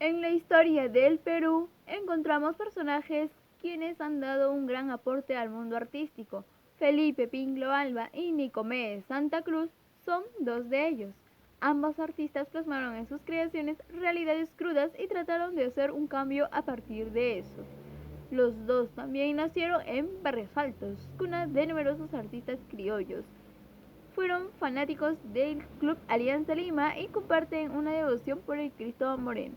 En la historia del Perú encontramos personajes quienes han dado un gran aporte al mundo artístico. Felipe Pingló Alba y Nicomé Santa Cruz son dos de ellos. Ambos artistas plasmaron en sus creaciones realidades crudas y trataron de hacer un cambio a partir de eso. Los dos también nacieron en Barrios Altos, cuna de numerosos artistas criollos. Fueron fanáticos del Club Alianza Lima y comparten una devoción por el Cristo Moreno.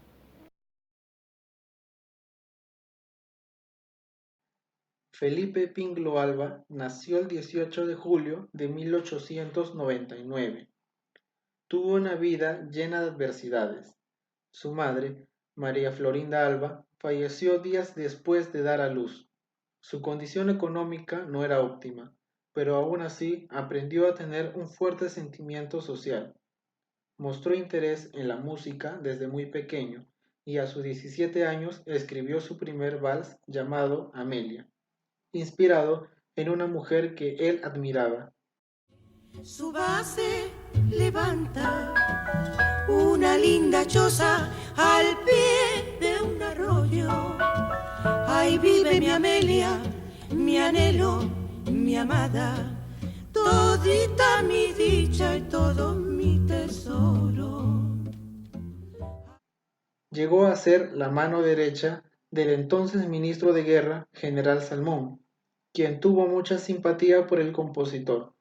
Felipe Pingló Alba nació el 18 de julio de 1899. Tuvo una vida llena de adversidades. Su madre, María Florinda Alba, falleció días después de dar a luz. Su condición económica no era óptima, pero aún así aprendió a tener un fuerte sentimiento social. Mostró interés en la música desde muy pequeño y a sus 17 años escribió su primer vals llamado Amelia, inspirado en una mujer que él admiraba. Su base levanta una linda choza al pie de un arroyo. Ahí vive mi Amelia, mi anhelo, mi amada, todita mi dicha y todo mi tesoro. Llegó a ser la mano derecha del entonces ministro de Guerra, general Salmón, quien tuvo mucha simpatía por el compositor.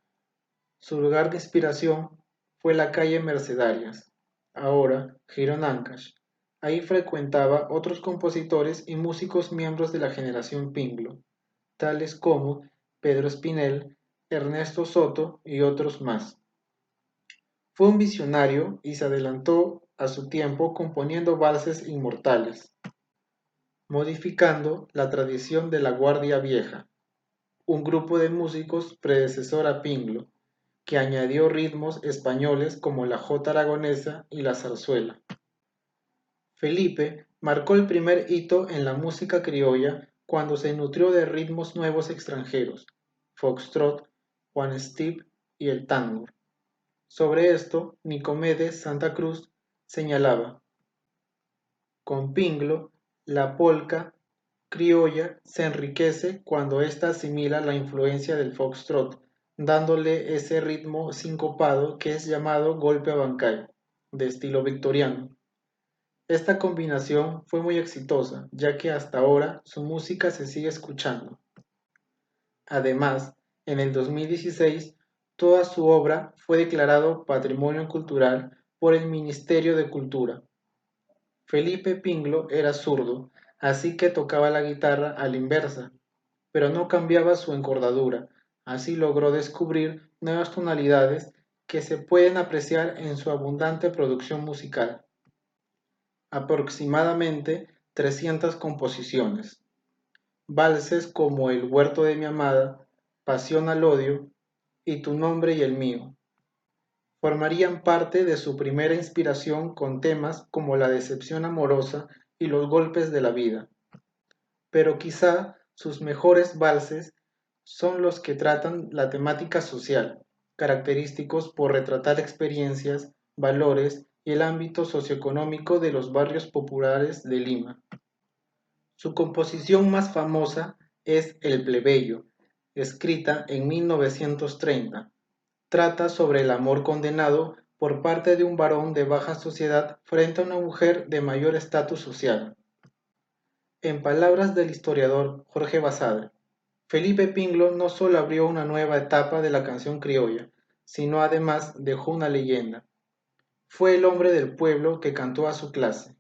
Su lugar de inspiración fue la calle Mercedarias, ahora Girón Ancash. Ahí frecuentaba otros compositores y músicos miembros de la generación Pinglo, tales como Pedro Espinel, Ernesto Soto y otros más. Fue un visionario y se adelantó a su tiempo componiendo valses inmortales, modificando la tradición de la Guardia Vieja, un grupo de músicos predecesor a Pinglo, que añadió ritmos españoles como la jota aragonesa y la zarzuela. Felipe marcó el primer hito en la música criolla cuando se nutrió de ritmos nuevos extranjeros, foxtrot, one step y el tango. Sobre esto, Nicomedes Santa Cruz señalaba: con Pinglo, la polca criolla se enriquece cuando ésta asimila la influencia del foxtrot, dándole ese ritmo sincopado que es llamado golpe abancay, de estilo victoriano. Esta combinación fue muy exitosa, ya que hasta ahora su música se sigue escuchando. Además, en el 2016, toda su obra fue declarado Patrimonio Cultural por el Ministerio de Cultura. Felipe Pinglo era zurdo, así que tocaba la guitarra a la inversa, pero no cambiaba su encordadura. Así logró descubrir nuevas tonalidades que se pueden apreciar en su abundante producción musical. Aproximadamente 300 composiciones. Valses como El huerto de mi amada, Pasión al odio y Tu nombre y el mío formarían parte de su primera inspiración con temas como la decepción amorosa y los golpes de la vida. Pero quizá sus mejores valses son los que tratan la temática social, característicos por retratar experiencias, valores y el ámbito socioeconómico de los barrios populares de Lima. Su composición más famosa es El plebeyo, escrita en 1930. Trata sobre el amor condenado por parte de un varón de baja sociedad frente a una mujer de mayor estatus social. En palabras del historiador Jorge Basadre, Felipe Pinglo no solo abrió una nueva etapa de la canción criolla, sino además dejó una leyenda. Fue el hombre del pueblo que cantó a su clase.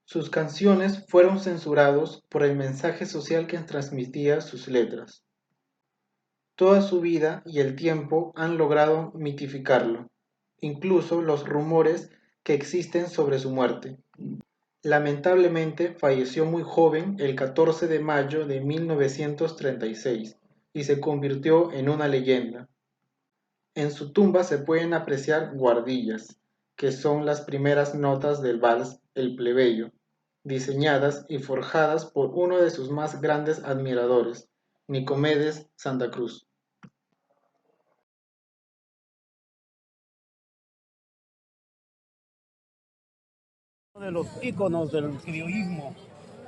Sus canciones fueron censurados por el mensaje social que transmitía sus letras. Toda su vida y el tiempo han logrado mitificarlo, incluso los rumores que existen sobre su muerte. Lamentablemente falleció muy joven el 14 de mayo de 1936 y se convirtió en una leyenda. En su tumba se pueden apreciar guardillas, que son las primeras notas del vals El plebeyo, diseñadas y forjadas por uno de sus más grandes admiradores, Nicomedes Santa Cruz. Uno de los íconos del criollismo,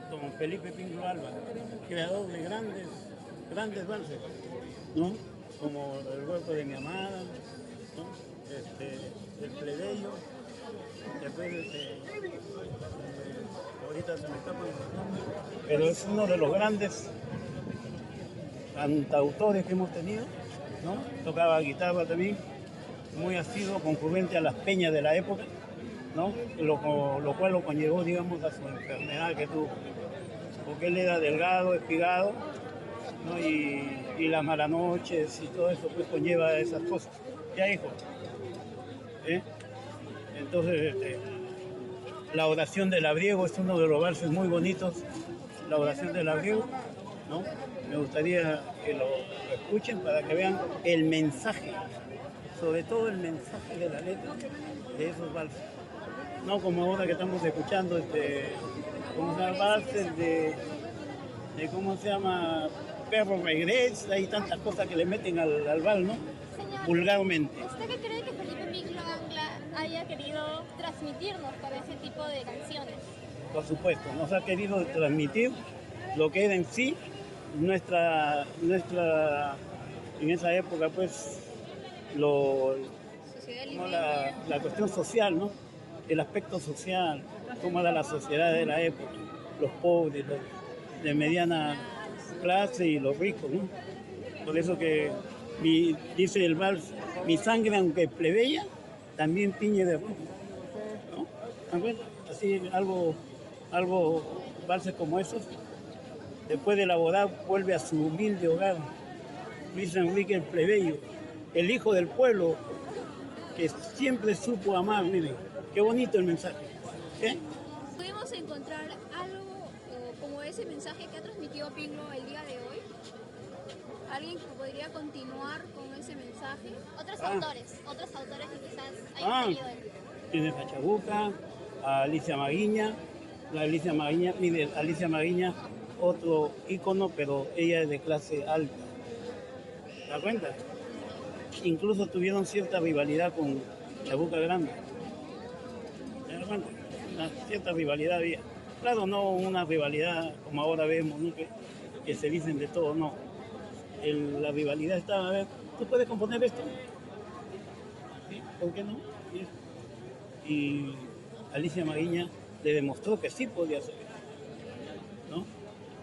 don Felipe Pingo Alba, creador de grandes valses, ¿no? Como El huerto de mi amada, ¿no? El plebeyo, después ahorita se me escapa el nombre, pero es uno de los grandes cantautores que hemos tenido, ¿no? Tocaba guitarra también, muy asiduo, concurrente a las peñas de la época, ¿no? Lo cual lo conllevó, digamos, a su enfermedad que tuvo, porque él era delgado, espigado, ¿no? Y las malas noches y todo eso pues conlleva esas cosas. Ya, hijo. ¿Eh? Entonces, la oración del labriego es uno de los valses muy bonitos, la oración del labriego, ¿no? Me gustaría que lo escuchen para que vean el mensaje, sobre todo el mensaje de la letra de esos valses. No como ahora que estamos escuchando, ¿cómo se llama? Valses ¿cómo se llama? Perro regresa, hay tantas cosas que le meten al vals, ¿no? Señor, Vulgarmente. ¿usted qué cree que Felipe Pingo Angla haya querido transmitirnos con ese tipo de canciones? Por supuesto, nos ha querido transmitir lo que era en sí nuestra en esa época, pues, como la cuestión social, ¿no? El aspecto social, cómo era la sociedad de la época, los pobres, los de mediana clase y los ricos, ¿no? Por eso que dice el vals, mi sangre aunque plebeya, también tiñe de rojo, ¿no? Así algo valses como esos. Después de elaborar, vuelve a su humilde hogar. Luis Enrique el plebeyo, el hijo del pueblo, que siempre supo amar, miren. Qué bonito el mensaje. ¿Eh? ¿Pudimos encontrar algo como ese mensaje que ha transmitido Pingo el día de hoy? ¿Alguien que podría continuar con ese mensaje? Otros autores que quizás hayan seguido él. Tienes a Chabuca, a Alicia Maguiña. Mire, Alicia Maguiña, otro ícono, pero ella es de clase alta. ¿Te das cuenta? Incluso tuvieron cierta rivalidad con Chabuca Grande. ¿Te das cuenta? Cierta rivalidad había. Claro, no una rivalidad como ahora vemos, ¿no? que se dicen de todo, no. La rivalidad estaba, a ver, ¿tú puedes componer esto? ¿Sí? ¿Por qué no? Y Alicia Maguiña le demostró que sí podía hacer eso, ¿no?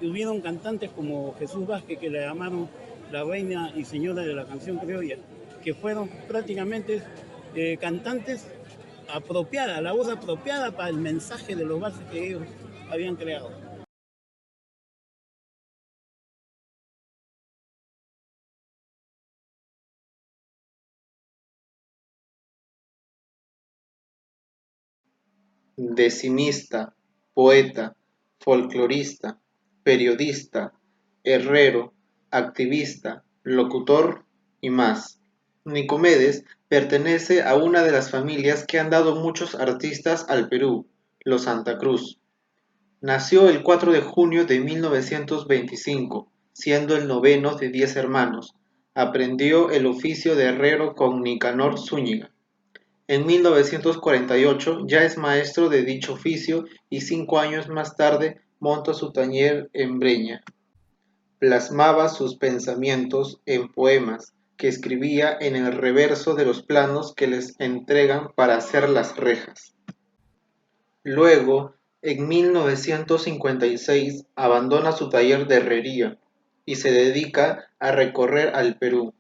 Y hubieron cantantes como Jesús Vázquez, que le llamaron la reina y señora de la canción criolla, que fueron prácticamente cantantes apropiadas, la voz apropiada para el mensaje de los valses que ellos habían creado. Decimista, poeta, folclorista, periodista, herrero, activista, locutor y más. Nicomedes pertenece a una de las familias que han dado muchos artistas al Perú, los Santa Cruz. Nació el 4 de junio de 1925, siendo el noveno de 10 hermanos. Aprendió el oficio de herrero con Nicanor Zúñiga. En 1948 ya es maestro de dicho oficio y 5 años más tarde monta su taller en Breña. Plasmaba sus pensamientos en poemas que escribía en el reverso de los planos que les entregan para hacer las rejas. Luego, en 1956, abandona su taller de herrería y se dedica a recorrer al Perú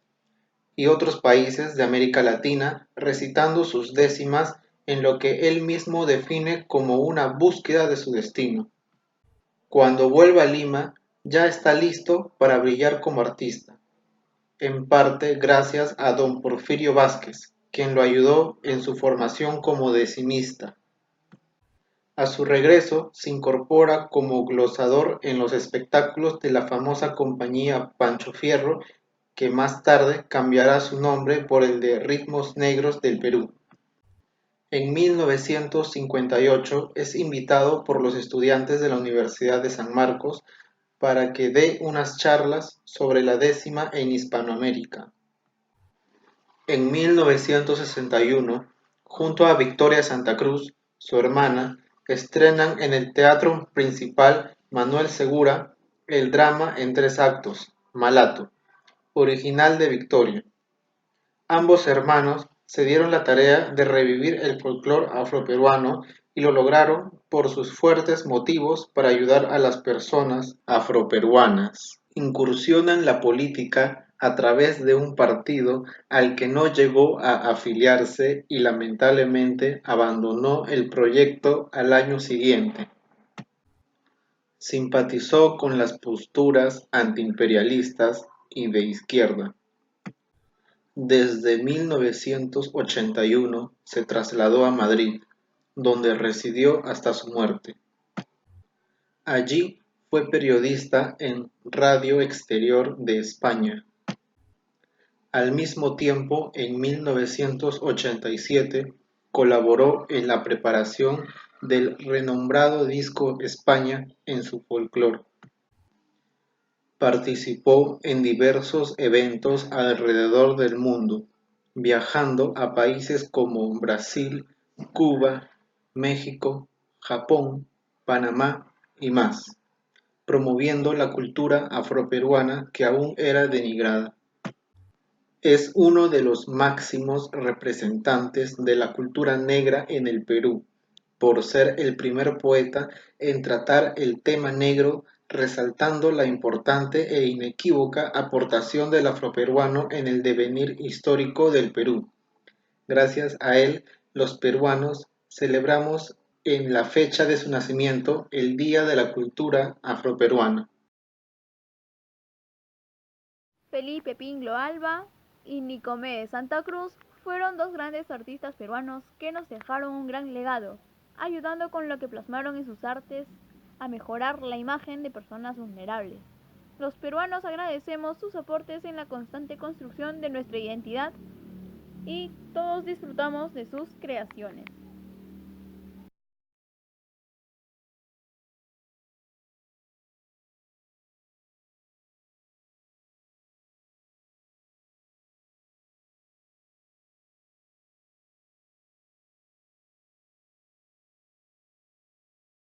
y otros países de América Latina recitando sus décimas en lo que él mismo define como una búsqueda de su destino. Cuando vuelve a Lima, ya está listo para brillar como artista, en parte gracias a don Porfirio Vázquez, quien lo ayudó en su formación como decimista. A su regreso, se incorpora como glosador en los espectáculos de la famosa compañía Pancho Fierro, que más tarde cambiará su nombre por el de Ritmos Negros del Perú. En 1958 es invitado por los estudiantes de la Universidad de San Marcos para que dé unas charlas sobre la décima en Hispanoamérica. En 1961, junto a Victoria Santa Cruz, su hermana, estrenan en el Teatro Principal Manuel Segura el drama en 3 actos, Malato, original de Victoria. Ambos hermanos se dieron la tarea de revivir el folclore afroperuano y lo lograron por sus fuertes motivos para ayudar a las personas afroperuanas. Incursionan la política a través de un partido al que no llegó a afiliarse y lamentablemente abandonó el proyecto al año siguiente. Simpatizó con las posturas antiimperialistas y de izquierda. Desde 1981 se trasladó a Madrid, donde residió hasta su muerte. Allí fue periodista en Radio Exterior de España. Al mismo tiempo, en 1987, colaboró en la preparación del renombrado disco España en su folclore. Participó en diversos eventos alrededor del mundo, viajando a países como Brasil, Cuba, México, Japón, Panamá y más, promoviendo la cultura afroperuana que aún era denigrada. Es uno de los máximos representantes de la cultura negra en el Perú, por ser el primer poeta en tratar el tema negro, resaltando la importante e inequívoca aportación del afroperuano en el devenir histórico del Perú. Gracias a él, los peruanos celebramos en la fecha de su nacimiento el Día de la Cultura Afroperuana. Felipe Pingló Alba y Nicomé Santa Cruz fueron dos grandes artistas peruanos que nos dejaron un gran legado, ayudando con lo que plasmaron en sus artes a mejorar la imagen de personas vulnerables. Los peruanos agradecemos sus aportes en la constante construcción de nuestra identidad y todos disfrutamos de sus creaciones.